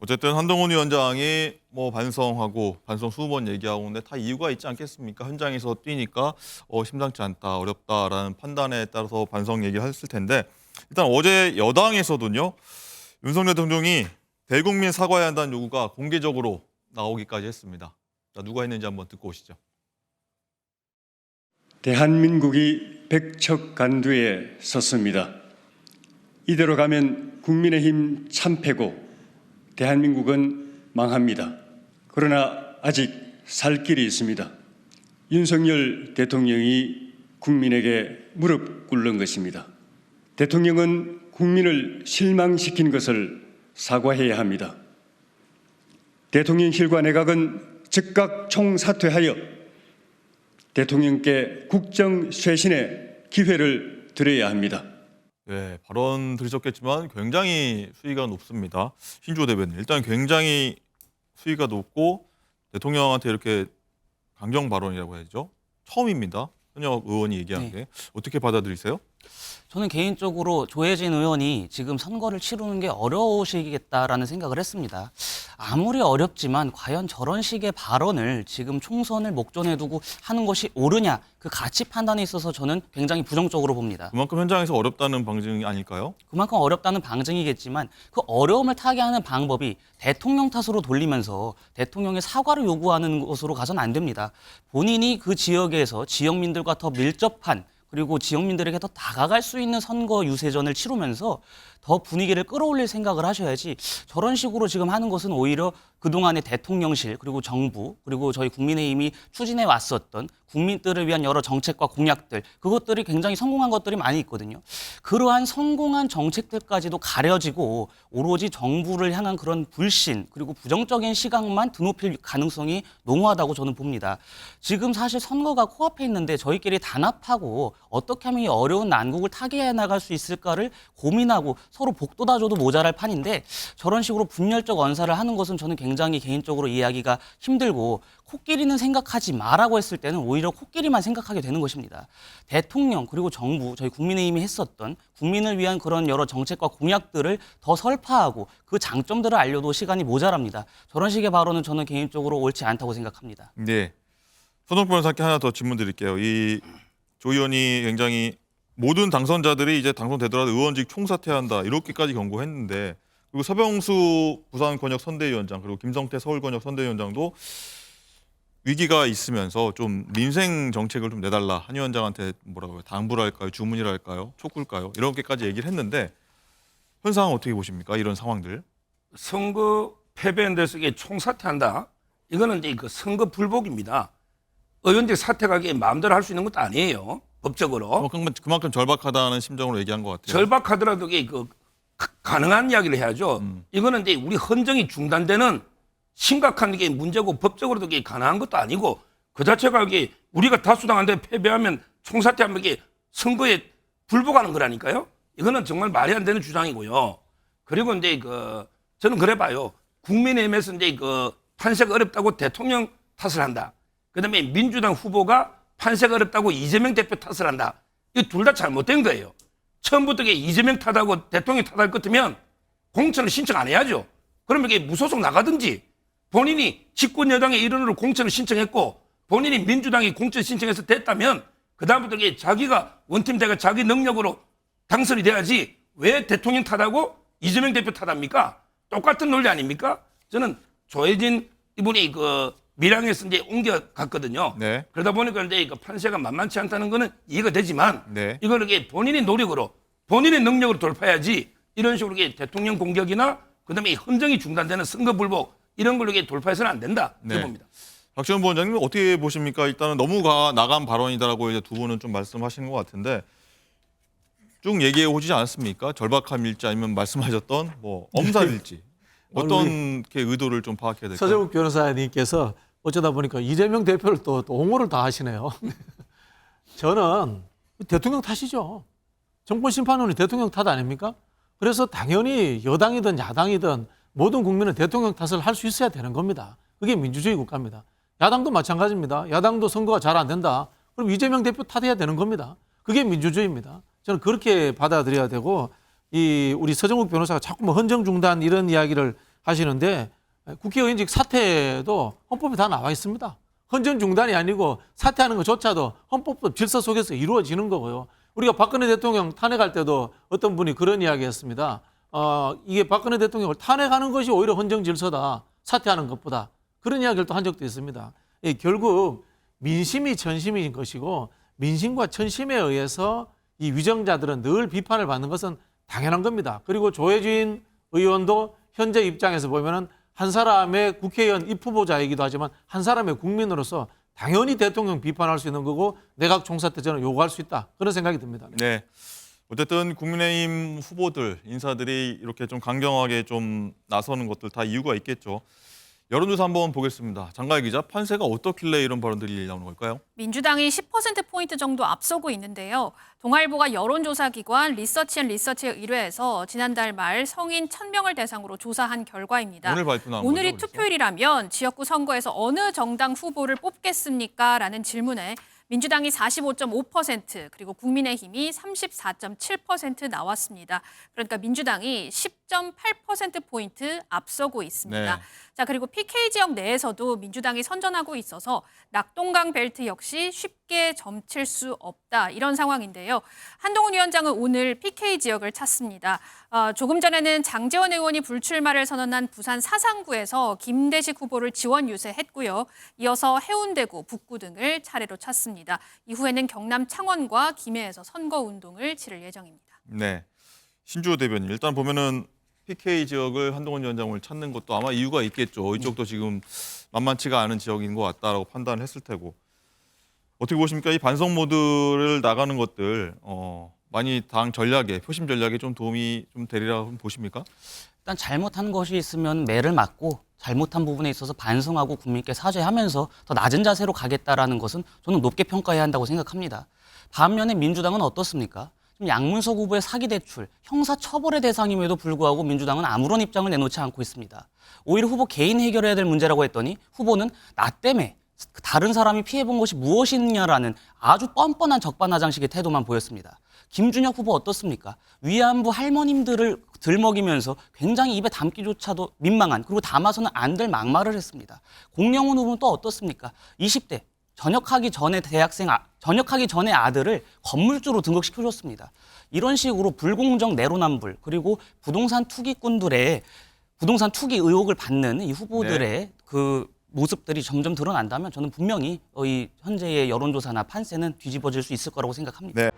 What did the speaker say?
어쨌든 한동훈 위원장이 뭐 반성하고 반성 20번 얘기하고 있는데 다 이유가 있지 않겠습니까? 현장에서 뛰니까 심상치 않다, 어렵다라는 판단에 따라서 반성 얘기를 했을 텐데 일단 어제 여당에서도요. 윤석열 대통령이 대국민 사과해야 한다는 요구가 공개적으로 나오기까지 했습니다. 자, 누가 했는지 한번 듣고 오시죠. 대한민국이 백척간두에 섰습니다. 이대로 가면 국민의힘 참패고 대한민국은 망합니다. 그러나 아직 살 길이 있습니다. 윤석열 대통령이 국민에게 무릎 꿇는 것입니다. 대통령은 국민을 실망시킨 것을 사과해야 합니다. 대통령실과 내각은 즉각 총사퇴하여 대통령께 국정 쇄신의 기회를 드려야 합니다. 네, 발언 들으셨겠지만 굉장히 수위가 높습니다. 신주호 대변인, 일단 굉장히 수위가 높고 대통령한테 이렇게 강경 발언이라고 해야죠. 처음입니다. 현역 의원이 얘기한 게. 어떻게 받아들이세요? 저는 개인적으로 조혜진 의원이 지금 선거를 치르는 게 어려우시겠다라는 생각을 했습니다. 아무리 어렵지만 과연 저런 식의 발언을 지금 총선을 목전에 두고 하는 것이 옳으냐, 그 가치 판단에 있어서 저는 굉장히 부정적으로 봅니다. 그만큼 현장에서 어렵다는 방증이 아닐까요? 그만큼 어렵다는 방증이겠지만 그 어려움을 타게 하는 방법이 대통령 탓으로 돌리면서 대통령의 사과를 요구하는 것으로 가서는 안 됩니다. 본인이 그 지역에서 지역민들과 더 밀접한 그리고 지역민들에게 더 다가갈 수 있는 선거 유세전을 치르면서 더 분위기를 끌어올릴 생각을 하셔야지 저런 식으로 지금 하는 것은 오히려 그동안의 대통령실 그리고 정부 그리고 저희 국민의힘이 추진해 왔었던 국민들을 위한 여러 정책과 공약들 그것들이 굉장히 성공한 것들이 많이 있거든요. 그러한 성공한 정책들까지도 가려지고 오로지 정부를 향한 그런 불신 그리고 부정적인 시각만 드높일 가능성이 농후하다고 저는 봅니다. 지금 사실 선거가 코앞에 있는데 저희끼리 단합하고 어떻게 하면 이 어려운 난국을 타개해 나갈 수 있을까를 고민하고 서로 복돋아줘도 모자랄 판인데 저런 식으로 분열적 언사를 하는 것은 저는 굉장히 개인적으로 이해하기가 힘들고 코끼리는 생각하지 마라고 했을 때는 오히려 코끼리만 생각하게 되는 것입니다. 대통령 그리고 정부 저희 국민의힘이 했었던 국민을 위한 그런 여러 정책과 공약들을 더 설파하고 그 장점들을 알려도 시간이 모자랍니다. 저런 식의 발언은 저는 개인적으로 옳지 않다고 생각합니다. 네. 손흥 변호사께 하나 더 질문 드릴게요. 이 조 의원이 굉장히 모든 당선자들이 이제 당선되더라도 의원직 총사퇴한다 이렇게까지 경고했는데 그리고 서병수 부산 권역 선대위원장 그리고 김성태 서울 권역 선대위원장도 위기가 있으면서 좀 민생 정책을 좀 내달라 한 위원장한테 뭐라고 해요? 당부를 할까요? 주문이라 할까요? 촉구일까요? 이렇게까지 얘기를 했는데 현 상황 어떻게 보십니까? 이런 상황들. 선거 패배한 데서 이게 총사퇴한다. 이거는 이제 그 선거 불복입니다. 의원직 사퇴하기에 마음대로 할 수 있는 것도 아니에요. 법적으로. 그만큼 절박하다는 심정으로 얘기한 것 같아요. 절박하더라도 이게 그 가능한 이야기를 해야죠. 이거는 이제 우리 헌정이 중단되는 심각한 게 문제고 법적으로도 이게 가능한 것도 아니고 그 자체가 이게 우리가 다수당한테 패배하면 총사퇴하면 이게 선거에 불복하는 거라니까요. 이거는 정말 말이 안 되는 주장이고요. 그리고 이제 그 저는 그래 봐요. 국민의힘에서 이제 그 판세가 어렵다고 대통령 탓을 한다. 그다음에 민주당 후보가 판세가 어렵다고 이재명 대표 탓을 한다. 이 둘 다 잘못된 거예요. 처음부터 이재명 탓하고 대통령 탓할 것 같으면 공천을 신청 안 해야죠. 그러면 이게 무소속 나가든지 본인이 집권 여당의 일원으로 공천을 신청했고 본인이 민주당이 공천 신청해서 됐다면 그다음부터 이게 자기가 원팀대가 자기 능력으로 당선이 돼야지 왜 대통령 탓하고 이재명 대표 탓합니까? 똑같은 논리 아닙니까? 저는 조혜진 이분이 그 밀양에서 이제 옮겨갔거든요. 네. 그러다 보니까 이제 그 판세가 만만치 않다는 거는 이해가 되지만 네. 이걸 이게 본인의 노력으로 본인의 능력으로 돌파해야지 이런 식으로 이게 대통령 공격이나 그다음에 헌정이 중단되는 선거 불복 이런 걸로 이게 돌파해서는 안 된다. 네. 이렇게 봅니다. 박지원 부원장님 어떻게 보십니까? 일단은 너무 나간 발언이다라고 이제 두 분은 좀 말씀하시는 것 같은데 쭉 얘기해 오지 않았습니까? 절박함일지 아니면 말씀하셨던 뭐 엄살일지 어떤 게 의도를 좀 파악해야 될까요? 서정욱 변호사님께서 어쩌다 보니까 이재명 대표를 또 옹호를 다 하시네요. 저는 대통령 탓이죠. 정권 심판원이 대통령 탓 아닙니까? 그래서 당연히 여당이든 야당이든 모든 국민은 대통령 탓을 할 수 있어야 되는 겁니다. 그게 민주주의 국가입니다. 야당도 마찬가지입니다. 야당도 선거가 잘 안 된다. 그럼 이재명 대표 탓해야 되는 겁니다. 그게 민주주의입니다. 저는 그렇게 받아들여야 되고 우리 서정욱 변호사가 자꾸 뭐 헌정 중단 이런 이야기를 하시는데 국회의원직 사퇴도 헌법에 다 나와 있습니다. 헌정 중단이 아니고 사퇴하는 것조차도 헌법적 질서 속에서 이루어지는 거고요. 우리가 박근혜 대통령 탄핵할 때도 어떤 분이 그런 이야기 했습니다. 이게 박근혜 대통령을 탄핵하는 것이 오히려 헌정 질서다. 사퇴하는 것보다. 그런 이야기를 또 한 적도 있습니다. 결국 민심이 천심인 것이고 민심과 천심에 의해서 이 위정자들은 늘 비판을 받는 것은 당연한 겁니다. 그리고 조혜진 의원도 현재 입장에서 보면은 한 사람의 국회의원 입후보자이기도 하지만 한 사람의 국민으로서 당연히 대통령 비판할 수 있는 거고 내각 총사퇴 저는 요구할 수 있다. 그런 생각이 듭니다. 네. 어쨌든 국민의힘 후보들, 인사들이 이렇게 좀 강경하게 좀 나서는 것들 다 이유가 있겠죠. 여론조사 한번 보겠습니다. 장가희 기자, 판세가 어떻길래 이런 발언들이 나오는 걸까요? 민주당이 10%포인트 정도 앞서고 있는데요. 동아일보가 여론조사 기관 리서치앤리서치에 의뢰해서 지난달 말 성인 1,000명을 대상으로 조사한 결과입니다. 오늘 발표 나온 오늘이 거죠, 그래서? 투표일이라면 지역구 선거에서 어느 정당 후보를 뽑겠습니까? 라는 질문에 민주당이 45.5% 그리고 국민의힘이 34.7% 나왔습니다. 그러니까 민주당이 10.8%포인트 앞서고 있습니다. 네. 자, 그리고 PK 지역 내에서도 민주당이 선전하고 있어서 낙동강 벨트 역시 쉽게 점칠 수 없다. 이런 상황인데요. 한동훈 위원장은 오늘 PK 지역을 찾습니다. 조금 전에는 장제원 의원이 불출마를 선언한 부산 사상구에서 김대식 후보를 지원 유세했고요. 이어서 해운대구, 북구 등을 차례로 찾습니다. 이후에는 경남 창원과 김해에서 선거운동을 치를 예정입니다. 네. 신주호 대변인, 일단 보면은 PK 지역을 한동훈 위원장을 찾는 것도 아마 이유가 있겠죠. 이쪽도 지금 만만치가 않은 지역인 것 같다라고 판단을 했을 테고. 어떻게 보십니까? 이 반성 모드를 나가는 것들 많이 당 전략에, 표심 전략에 좀 도움이 좀 되리라고 보십니까? 일단 잘못한 것이 있으면 매를 맞고 잘못한 부분에 있어서 반성하고 국민께 사죄하면서 더 낮은 자세로 가겠다라는 것은 저는 높게 평가해야 한다고 생각합니다. 반면에 민주당은 어떻습니까? 지금 양문석 후보의 사기 대출, 형사 처벌의 대상임에도 불구하고 민주당은 아무런 입장을 내놓지 않고 있습니다. 오히려 후보 개인 해결해야 될 문제라고 했더니 후보는 나 때문에 다른 사람이 피해본 것이 무엇이냐라는 아주 뻔뻔한 적반하장식의 태도만 보였습니다. 김준혁 후보 어떻습니까? 위안부 할머님들을 들먹이면서 굉장히 입에 담기조차도 민망한, 그리고 담아서는 안 될 막말을 했습니다. 공영훈 후보는 또 어떻습니까? 20대 전역하기 전에 아들을 건물주로 등극시켜줬습니다. 이런 식으로 불공정 내로남불, 그리고 부동산 투기꾼들의 부동산 투기 의혹을 받는 이 후보들의 그 모습들이 점점 드러난다면 저는 분명히 이 현재의 여론조사나 판세는 뒤집어질 수 있을 거라고 생각합니다. 네.